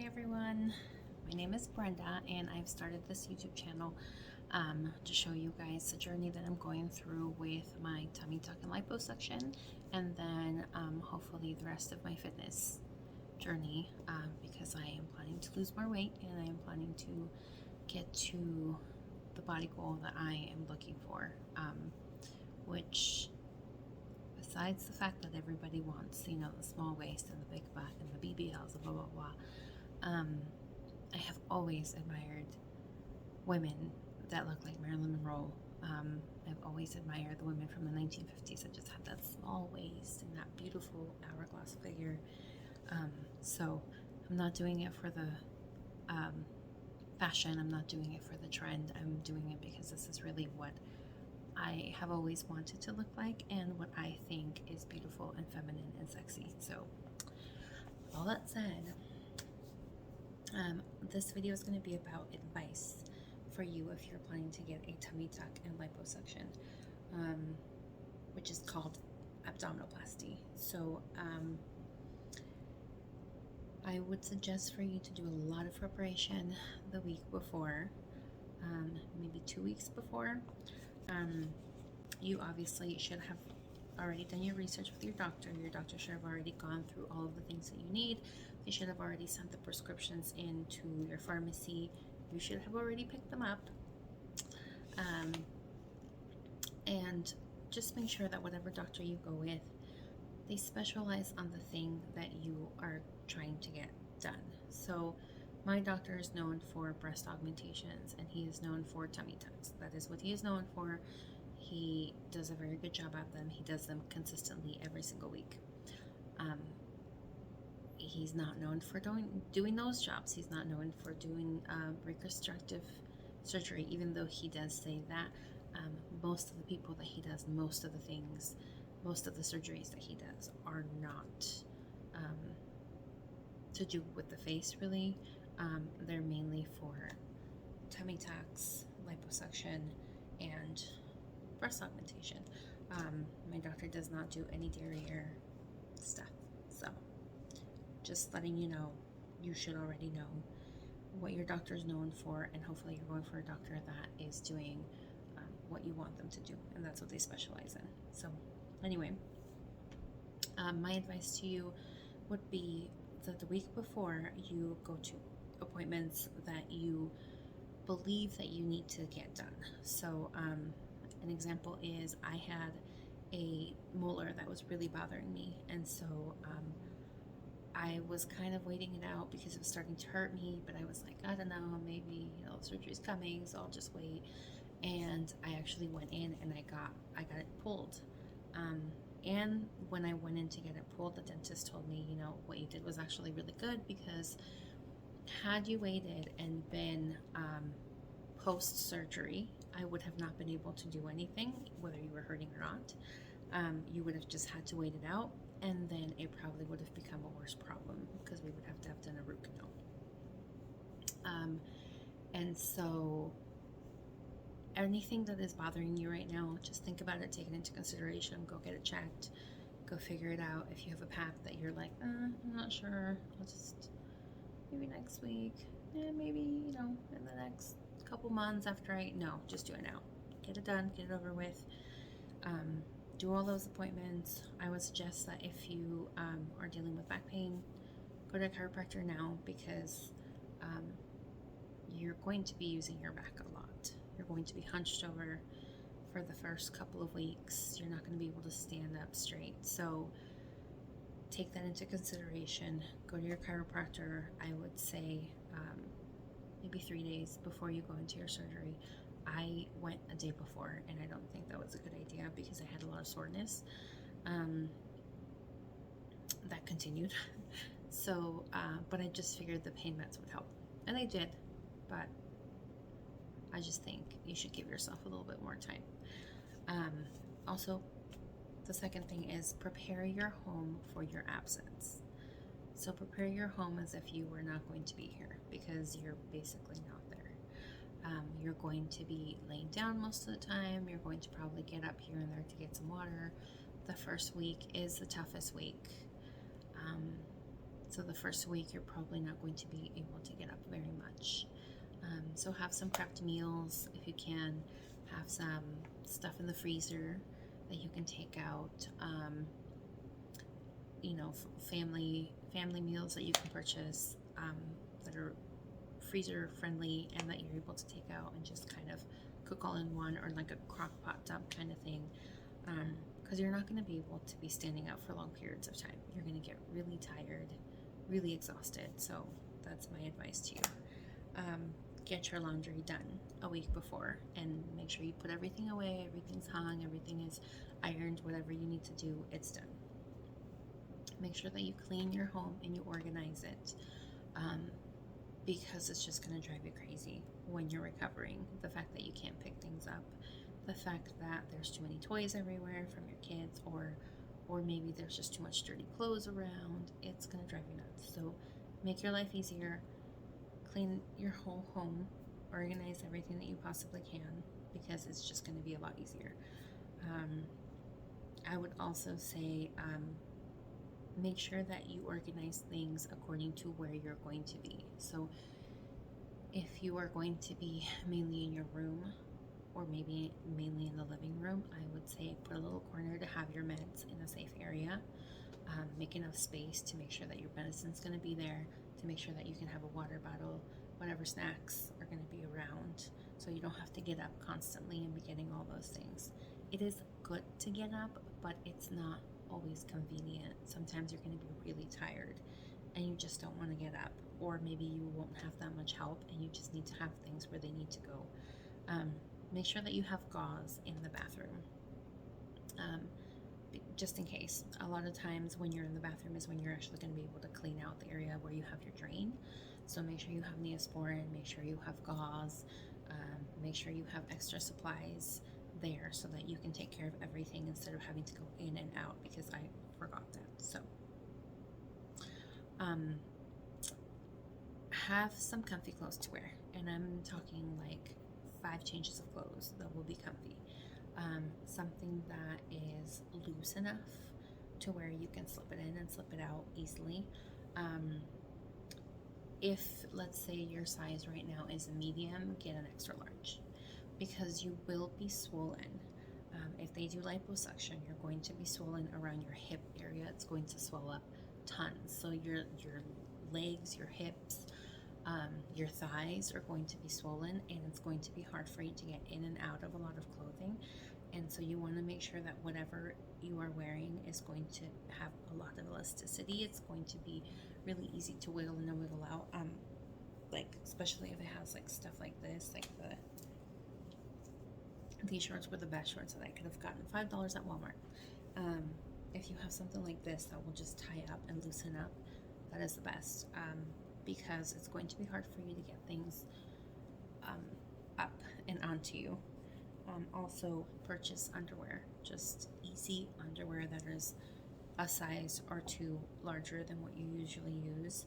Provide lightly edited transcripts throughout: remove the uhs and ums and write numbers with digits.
Hi everyone, my name is Brenda and I've started this YouTube channel to show you guys the journey that I'm going through with my tummy tuck and liposuction, and then hopefully the rest of my fitness journey because I am planning to lose more weight and I am planning to get to the body goal that I am looking for, which besides the fact that everybody wants, you know, the small waist and the big butt and the BBLs and blah blah blah, I have always admired women that look like Marilyn Monroe. I've always admired the women from the 1950s that just had that small waist and that beautiful hourglass figure. So I'm not doing it for the fashion, I'm not doing it for the trend, I'm doing it because this is really what I have always wanted to look like and what I think is beautiful and feminine and sexy. So with all that said, this video is going to be about advice for you if you're planning to get a tummy tuck and liposuction, which is called abdominoplasty. So I would suggest for you to do a lot of preparation the week before, maybe 2 weeks before. You obviously should have already done your research with your doctor. Your doctor should have already gone through all of the things that you need. They should have already sent the prescriptions into your pharmacy. You should have already picked them up. And just make sure that whatever doctor you go with, they specialize on the thing that you are trying to get done. So my doctor is known for breast augmentations and he is known for tummy tucks. That is what he is known for. He does a very good job at them. He does them consistently every single week. He's not known for doing those jobs. He's not known for doing reconstructive surgery, even though he does say that. Most of the people that he does, most of the things, most of the surgeries that he does are not to do with the face, really. They're mainly for tummy tucks, liposuction, and breast augmentation. My doctor does not do any derriere stuff. So just letting you know, you should already know what your doctor is known for, and hopefully you're going for a doctor that is doing what you want them to do, and that's what they specialize in. So anyway, my advice to you would be that the week before you go to appointments that you believe that you need to get done. So an example is I had a molar that was really bothering me, and so I was kind of waiting it out because it was starting to hurt me, but I was like, I don't know, maybe, you know, surgery's coming, so I'll just wait. And I actually went in and I got it pulled. And when I went in to get it pulled, the dentist told me, you know, what you did was actually really good, because had you waited and been post-surgery, I would have not been able to do anything, whether you were hurting or not. You would have just had to wait it out, and then it probably would have become a worse problem because we would have to have done a root canal. And so anything that is bothering you right now, just think about it, take it into consideration, go get it checked, go figure it out. If you have a path that you're like, I'm not sure, I'll just, maybe next week, maybe, you know, in the next couple months after just do it now. Get it done, get it over with. Do all those appointments. I would suggest that if you are dealing with back pain, go to a chiropractor now, because you're going to be using your back a lot. You're going to be hunched over for the first couple of weeks. You're not going to be able to stand up straight. So take that into consideration. Go to your chiropractor, I would say maybe 3 days before you go into your surgery. I went a day before, and I don't think that was a good idea because I had a lot of soreness that continued. So, but I just figured the pain meds would help, and they did, but I just think you should give yourself a little bit more time. Also, the second thing is prepare your home for your absence. So prepare your home as if you were not going to be here, because you're basically not there. You're going to be laying down most of the time. You're going to probably get up here and there to get some water. The first week is the toughest week. So the first week, you're probably not going to be able to get up very much. So have some prepped meals if you can. Have some stuff in the freezer that you can take out. Family meals that you can purchase that are freezer friendly and that you're able to take out and just kind of cook all in one, or like a crock pot dump kind of thing, because you're not going to be able to be standing up for long periods of time. You're going to get really tired, really exhausted. So that's my advice to you. Get your laundry done a week before and make sure you put everything away, everything's hung, everything is ironed, whatever you need to do, it's done. Make sure that you clean your home and you organize it, because it's just going to drive you crazy when you're recovering. The fact that you can't pick things up, the fact that there's too many toys everywhere from your kids, or maybe there's just too much dirty clothes around, it's going to drive you nuts. So make your life easier. Clean your whole home, organize everything that you possibly can, because it's just going to be a lot easier. I would also say make sure that you organize things according to where you're going to be. So if you are going to be mainly in your room, or maybe mainly in the living room, I would say put a little corner to have your meds in a safe area. Make enough space to make sure that your medicine's going to be there, to make sure that you can have a water bottle, whatever snacks are going to be around, so you don't have to get up constantly and be getting all those things. It is good to get up, but it's not always convenient. Sometimes you're going to be really tired and you just don't want to get up, or maybe you won't have that much help and you just need to have things where they need to go. Make sure that you have gauze in the bathroom, just in case. A lot of times when you're in the bathroom is when you're actually going to be able to clean out the area where you have your drain. So make sure you have neosporen, make sure you have gauze, make sure you have extra supplies there so that you can take care of everything instead of having to go in and out, because I forgot that. So have some comfy clothes to wear, and I'm talking like 5 changes of clothes that will be comfy. Something that is loose enough to where you can slip it in and slip it out easily. If, let's say, your size right now is a medium, get an extra large, because you will be swollen. If they do liposuction, you're going to be swollen around your hip area. It's going to swell up tons. So your legs, your hips, your thighs are going to be swollen, and it's going to be hard for you to get in and out of a lot of clothing. And so you want to make sure that whatever you are wearing is going to have a lot of elasticity. It's going to be really easy to wiggle in and wiggle out, like especially if it has like stuff like this, like these shorts were the best shorts that I could have gotten, $5 at Walmart. If you have something like this that will just tie up and loosen up, that is the best, because it's going to be hard for you to get things up and onto you. Also, purchase underwear, just easy underwear that is a size or 2 larger than what you usually use.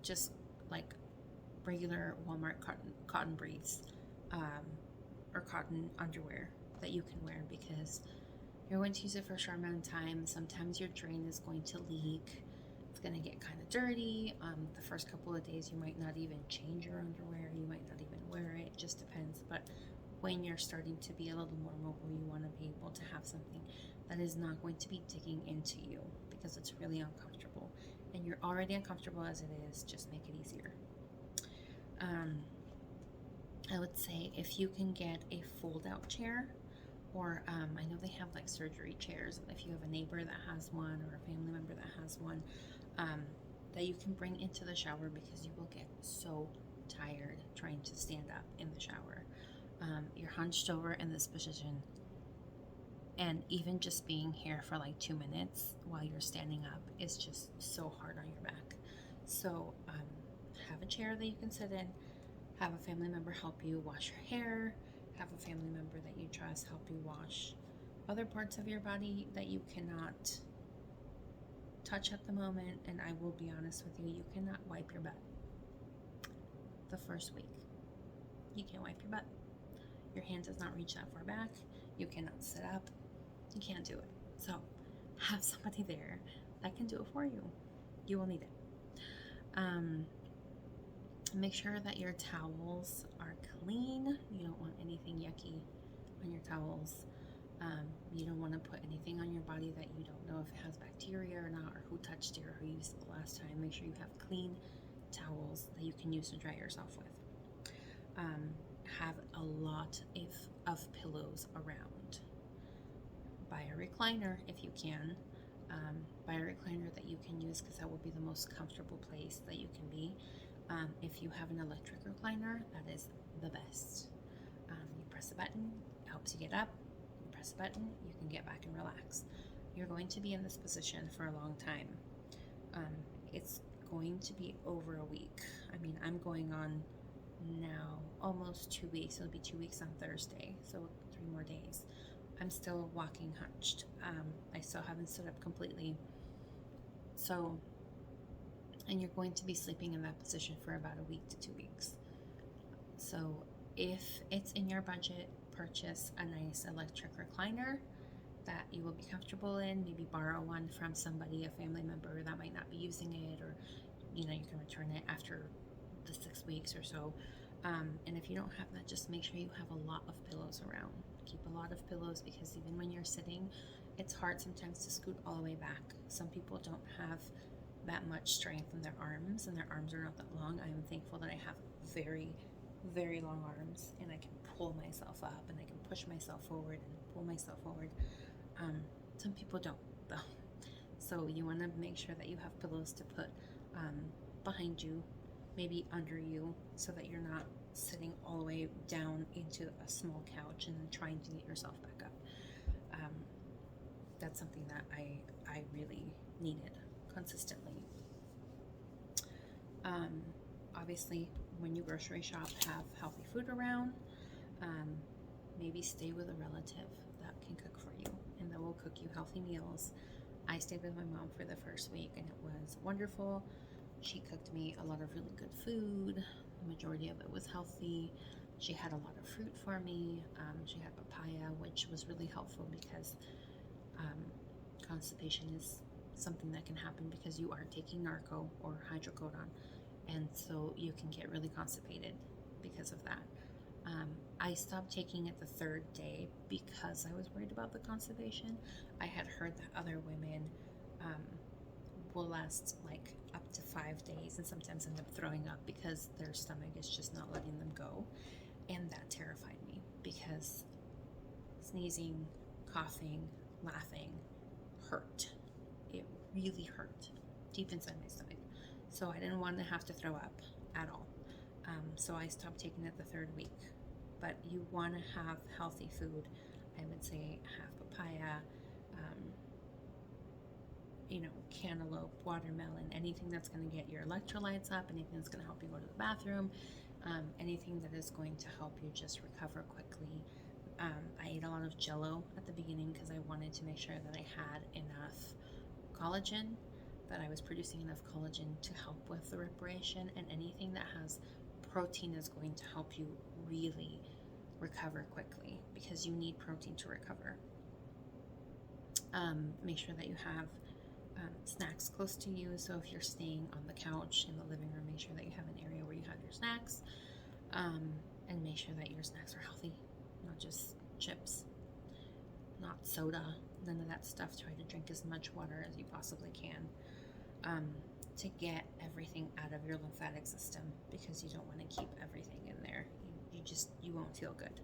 Just like regular Walmart cotton briefs, or cotton underwear that you can wear, because you're going to use it for a short amount of time. Sometimes your drain is going to leak. It's going to get kind of dirty. The first couple of days you might not even change your underwear. You might not even wear it. It just depends. But when you're starting to be a little more mobile, you want to be able to have something that is not going to be digging into you, because it's really uncomfortable. And you're already uncomfortable as it is. Just make it easier. I would say if you can get a fold-out chair, or I know they have like surgery chairs, if you have a neighbor that has one or a family member that has one, that you can bring into the shower, because you will get so tired trying to stand up in the shower. You're hunched over in this position, and even just being here for like 2 minutes while you're standing up is just so hard on your back. So have a chair that you can sit in, have a family member help you wash your hair, have a family member that you trust help you wash other parts of your body that you cannot touch at the moment. And I will be honest with you, you cannot wipe your butt the first week. You can't wipe your butt. Your hand does not reach that far back. You cannot sit up. You can't do it. So have somebody there I can do it for you. You will need it. Make sure that your towels are clean. You don't want anything yucky on your towels. You don't want to put anything on your body that you don't know if it has bacteria or not, or who touched it, or who used it the last time. Make sure you have clean towels that you can use to dry yourself with. Have a lot of pillows around. Buy a recliner if you can. Buy a recliner that you can use, because that will be the most comfortable place that you can be. If you have an electric recliner, that is the best. You press a button, it helps you get up. You press a button, you can get back and relax. You're going to be in this position for a long time. It's going to be over a week. I mean, I'm going on now almost 2 weeks. It'll be 2 weeks on Thursday, so 3 more days. I'm still walking hunched. I still haven't stood up completely. So, and you're going to be sleeping in that position for about a week to 2 weeks. So if it's in your budget, purchase a nice electric recliner that you will be comfortable in. Maybe borrow one from somebody, a family member that might not be using it, or you can return it after the 6 weeks or so. And if you don't have that, just make sure you have a lot of pillows around. Keep a lot of pillows, because even when you're sitting, it's hard sometimes to scoot all the way back. Some people don't have that much strength in their arms, and their arms are not that long. I am thankful that I have very, very long arms, and I can pull myself up, and I can push myself forward and pull myself forward. Some people don't, though. So you want to make sure that you have pillows to put behind you, maybe under you, so that you're not sitting all the way down into a small couch and then trying to get yourself back up. That's something that I really needed consistently. Obviously, when you grocery shop, have healthy food around. Maybe stay with a relative that can cook for you and that will cook you healthy meals. I stayed with my mom for the first week, and it was wonderful. She cooked me a lot of really good food. The majority of it was healthy. She had a lot of fruit for me. She had papaya, which was really helpful because constipation is something that can happen because you are taking narco or hydrocodone, and so you can get really constipated because of that. I stopped taking it the 3rd day because I was worried about the constipation. I had heard that other women will last like up to 5 days and sometimes end up throwing up because their stomach is just not letting them go, and that terrified me because sneezing, coughing, laughing hurt. It really hurt deep inside my stomach, so I didn't want to have to throw up at all. So I stopped taking it the 3rd week. But you want to have healthy food. I would say have papaya, cantaloupe, watermelon, anything that's going to get your electrolytes up, anything that's going to help you go to the bathroom, anything that is going to help you just recover quickly. I ate a lot of Jell-O at the beginning because I wanted to make sure that I had enough collagen, that I was producing enough collagen to help with the respiration, and anything that has protein is going to help you really recover quickly because you need protein to recover. Make sure that you have snacks close to you. So if you're staying on the couch in the living room, make sure that you have an area where you have your snacks, and make sure that your snacks are healthy, not just chips, not soda, none of that stuff. Try to drink as much water as you possibly can to get everything out of your lymphatic system, because you don't want to keep everything in there. You won't feel good.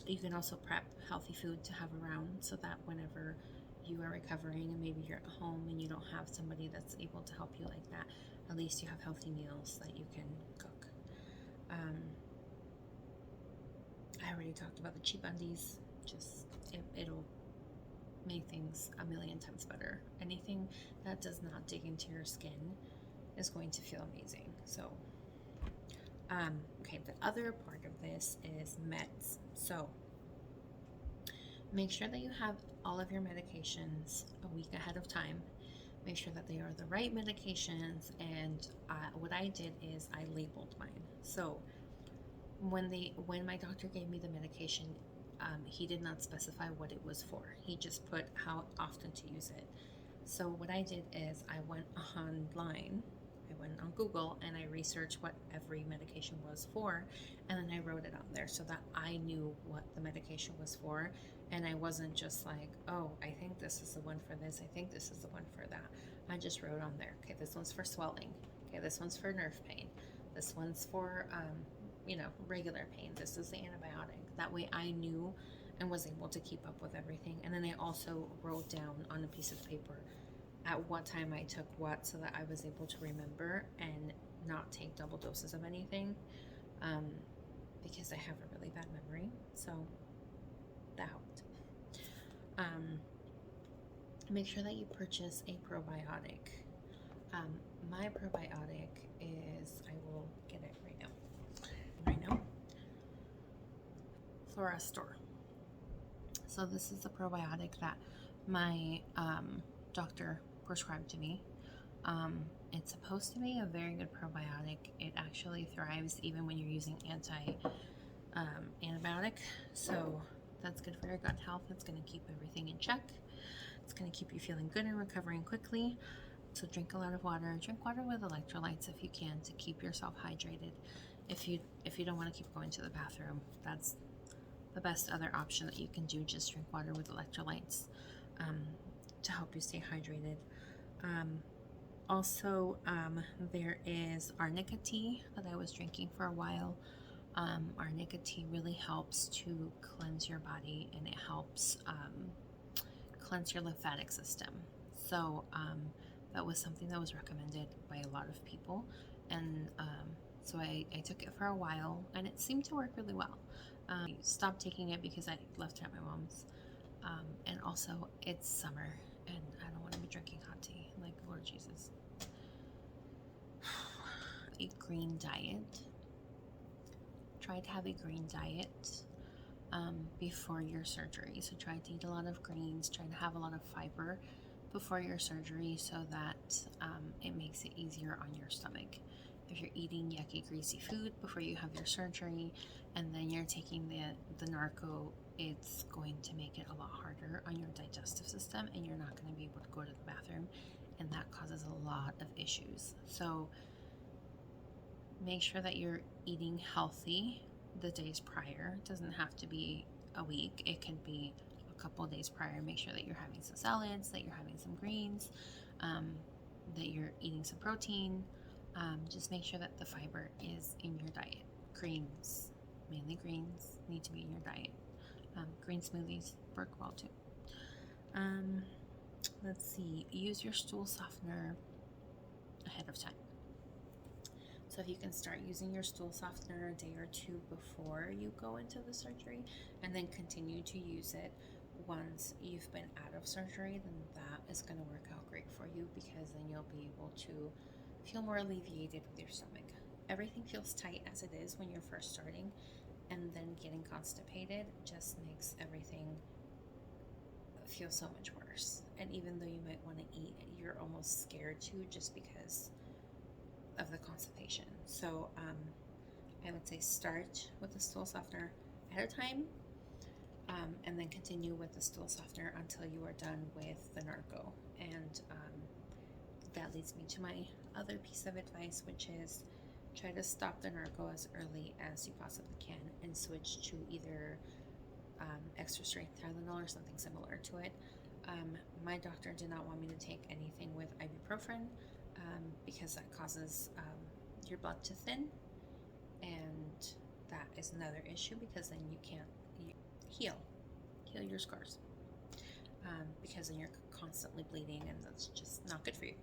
You can also prep healthy food to have around, so that whenever you are recovering and maybe you're at home and you don't have somebody that's able to help you like that, at least you have healthy meals that you can cook. I already talked about the cheap undies. It'll make things a million times better. Anything that does not dig into your skin is going to feel amazing. So okay, the other part of this is meds. So make sure that you have all of your medications a week ahead of time. Make sure that they are the right medications, and what I did is I labeled mine. So when my doctor gave me the medication, he did not specify what it was for. He just put how often to use it. So what I did is I went online, I went on Google, and I researched what every medication was for, and then I wrote it on there so that I knew what the medication was for, and I wasn't just like, oh, I think this is the one for this, I think this is the one for that. I just wrote on there, okay, this one's for swelling, okay, this one's for nerve pain, this one's for regular pain, this is the antibiotic. That way I knew and was able to keep up with everything. And then I also wrote down on a piece of paper at what time I took what, so that I was able to remember and not take double doses of anything, because I have a really bad memory, so that helped. Make sure that you purchase a probiotic. My probiotic is, I will get it right now, Store. So this is the probiotic that my doctor prescribed to me. It's supposed to be a very good probiotic. It actually thrives even when you're using antibiotic. So that's good for your gut health. It's going to keep everything in check. It's going to keep you feeling good and recovering quickly. So drink a lot of water. Drink water with electrolytes if you can, to keep yourself hydrated. If you don't want to keep going to the bathroom, that's the best other option that you can do. Just drink water with electrolytes to help you stay hydrated. Also, there is arnica tea that I was drinking for a while. Arnica tea really helps to cleanse your body, and it helps cleanse your lymphatic system. So that was something that was recommended by a lot of people, and so I took it for a while, and it seemed to work really well. I stopped taking it because I left it at my mom's, and also it's summer and I don't want to be drinking hot tea, like, Lord Jesus. A green diet. Try to have a green diet before your surgery. So try to eat a lot of greens, try to have a lot of fiber before your surgery, so that it makes it easier on your stomach. If you're eating yucky, greasy food before you have your surgery, and then you're taking the narco, it's going to make it a lot harder on your digestive system, and you're not going to be able to go to the bathroom, and that causes a lot of issues. So make sure that you're eating healthy the days prior. It doesn't have to be a week. It can be a couple of days prior. Make sure that you're having some salads, that you're having some greens, that you're eating some protein. Just make sure that the fiber is in your diet. Greens, mainly greens, need to be in your diet. Green smoothies work well too. Let's see, use your stool softener ahead of time. So if you can start using your stool softener a day or two before you go into the surgery, and then continue to use it once you've been out of surgery, then that is going to work out great for you, because then you'll be able to feel more alleviated with your stomach. Everything feels tight as it is when you're first starting, and then getting constipated just makes everything feel so much worse. And even though you might want to eat, you're almost scared to, just because of the constipation. So I would say start with the stool softener ahead of time, and then continue with the stool softener until you are done with the narco. And that leads me to my other piece of advice, which is try to stop the narco as early as you possibly can, and switch to either extra strength Tylenol or something similar to it. My doctor did not want me to take anything with ibuprofen, because that causes your blood to thin, and that is another issue, because then you can't heal your scars, because then you're constantly bleeding, and that's just not good for you.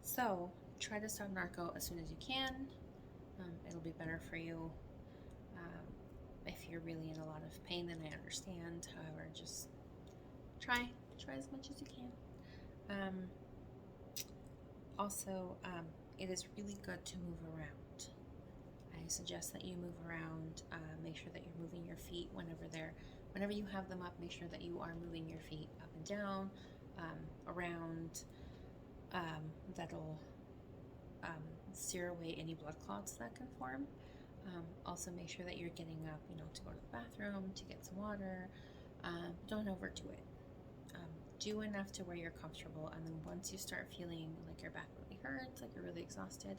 So try to stop narco as soon as you can. It'll be better for you. If you're really in a lot of pain, then I understand. However, just try as much as you can. Also, it is really good to move around. I suggest that you move around. Make sure that you're moving your feet whenever you have them up. Make sure that you are moving your feet up and down, around. That'll steer away any blood clots that can form. Also, make sure that you're getting up, to go to the bathroom, to get some water. Don't overdo it. Do enough to where you're comfortable, and then once you start feeling like your back really hurts, like you're really exhausted,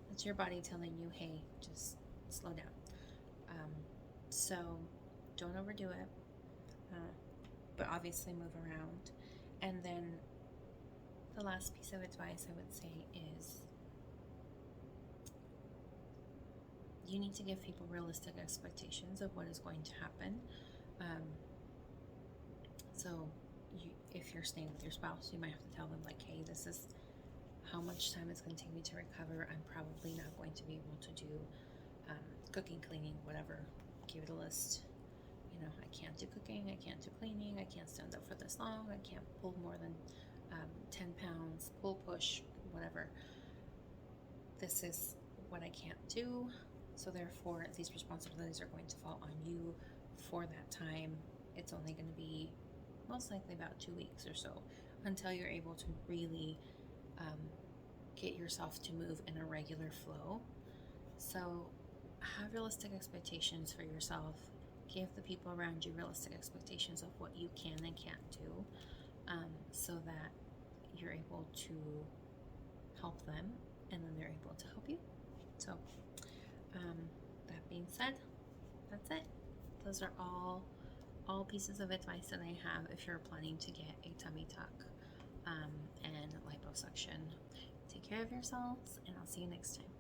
that's your body telling you, hey, just slow down. So don't overdo it, but obviously move around. And then the last piece of advice I would say is you need to give people realistic expectations of what is going to happen. So if you're staying with your spouse, you might have to tell them, like, hey, this is how much time it's going to take me to recover. I'm probably not going to be able to do cooking, cleaning, whatever. Give it a list. I can't do cooking, I can't do cleaning, I can't stand up for this long, I can't pull more than 10 pounds, pull, push, whatever. This is what I can't do. So therefore, these responsibilities are going to fall on you for that time. It's only going to be most likely about 2 weeks or so until you're able to really get yourself to move in a regular flow. So have realistic expectations for yourself. Give the people around you realistic expectations of what you can and can't do, so that you're able to help them and then they're able to help you. So that being said, that's it. Those are all pieces of advice that I have if you're planning to get a tummy tuck and liposuction. Take care of yourselves, and I'll see you next time.